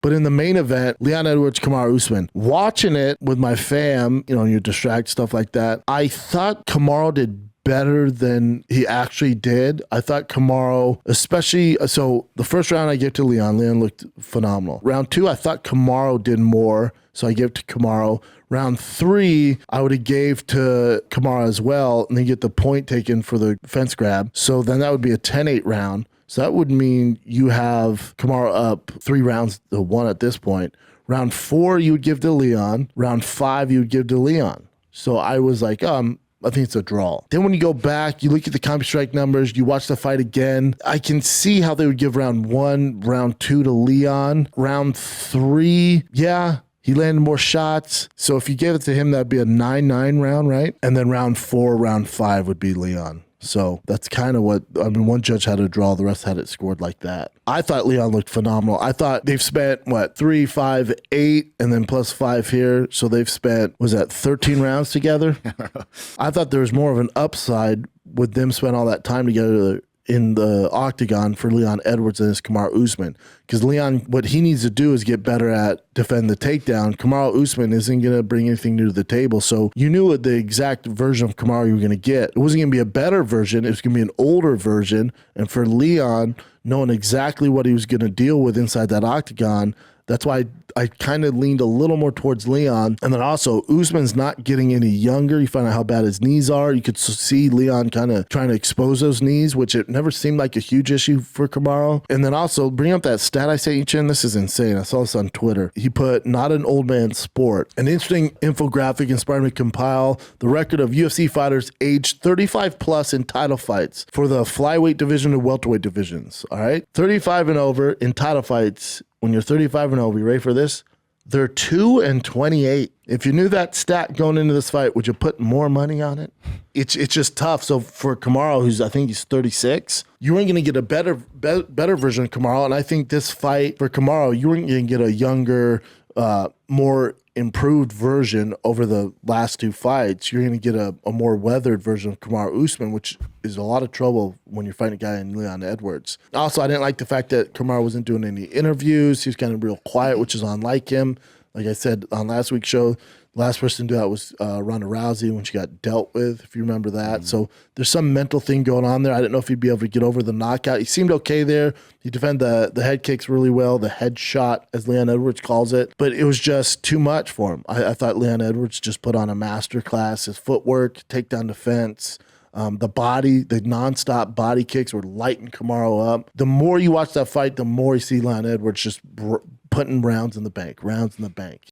But in the main event, Leon Edwards, Kamaru Usman, watching it with my fam, you distract, stuff like that, I thought Kamaru did better than he actually did. I thought Kamaru, especially, so the first round I gave to Leon. Leon looked phenomenal. Round 2, I thought Kamaru did more, so I gave it to Kamaru. Round 3, I would have gave to Kamaru as well, and then get the point taken for the fence grab. So then that would be a 10-8 round. So that would mean you have Kamaru up 3 rounds to 1 at this point. Round 4, you would give to Leon. Round 5, you would give to Leon. So I was like, I think it's a draw. Then when you go back, you look at the CompuStrike numbers, you watch the fight again. I can see how they would give round 1, round 2 to Leon. Round 3, yeah, he landed more shots. So if you gave it to him, that'd be a 9-9 round, right? And then round 4, round 5 would be Leon. So that's kind of what, one judge had a draw, the rest had it scored like that. I thought Leon looked phenomenal. I thought they've spent, 3, 5, 8, and then plus 5 here. So they've spent, 13 rounds together? I thought there was more of an upside with them spending all that time together in the octagon for Leon Edwards and his Kamaru Usman. Because Leon, what he needs to do is get better at defend the takedown. Kamaru Usman isn't going to bring anything new to the table. So you knew what the exact version of Kamaru you were going to get. It wasn't going to be a better version. It was going to be an older version. And for Leon, knowing exactly what he was going to deal with inside that octagon, that's why I kind of leaned a little more towards Leon. And then also, Usman's not getting any younger. You find out how bad his knees are. You could see Leon kind of trying to expose those knees, which it never seemed like a huge issue for Kamaru. And then also, bring up that stat I sent you, Chin. This is insane. I saw this on Twitter. He put, not an old man sport. An interesting infographic inspired me to compile the record of UFC fighters aged 35 plus in title fights for the flyweight division and welterweight divisions. All right? 35 and over in title fights. When you're 35 and over, you ready for this? They're 2-28. If you knew that stat going into this fight, would you put more money on it? It's just tough. So for Kamaru, I think he's 36, you weren't going to get a better version of Kamaru. And I think this fight for Kamaru, you weren't going to get a younger, more improved version over the last 2 fights. You're going to get a more weathered version of Kamaru Usman, which is a lot of trouble when you're fighting a guy in Leon Edwards. Also, I didn't like the fact that Kamaru wasn't doing any interviews. He was kind of real quiet, which is unlike him. Like I said on last week's show, the last person to do that was Ronda Rousey when she got dealt with, if you remember that. So there's some mental thing going on there. I didn't know if he'd be able to get over the knockout. He seemed okay there. He defended the head kicks really well, the head shot, as Leon Edwards calls it. But it was just too much for him. I thought Leon Edwards just put on a masterclass. His footwork, takedown defense, the body, the nonstop body kicks were lighting Kamaru up. The more you watch that fight, the more you see Leon Edwards just putting rounds in the bank.